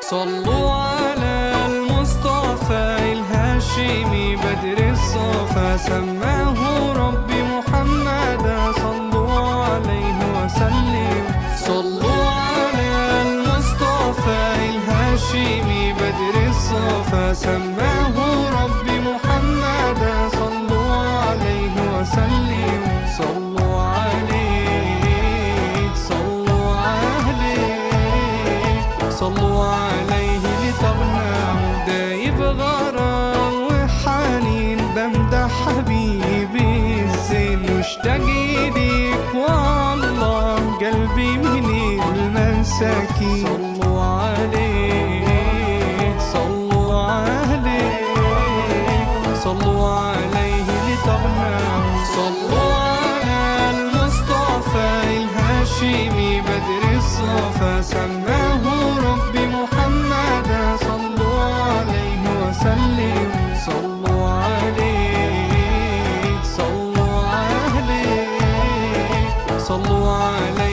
صلوا على المصطفى الهاشمي بدر الصفا، سماه ربي محمدا، صلوا عليه وسلم. صلوا على المصطفى الهاشمي بدر الصفا، سماه ربي محمدا، صلوا عليه وسلم. صلوا عليه صلوا عليه صلوا عليه لتغنى، دايب غرام وحنين بمدح حبيبي الزين، مشتاق ليك والله قلبي من المساكين. صلوا عليه صلوا عليه صلوا عليه لتغنى. صلوا على المصطفى الهاشمي بدر الصفا، سماه ربي محمدا، صلوا عليه وسلم. صلوا عليه صلوا عليه صلوا عليه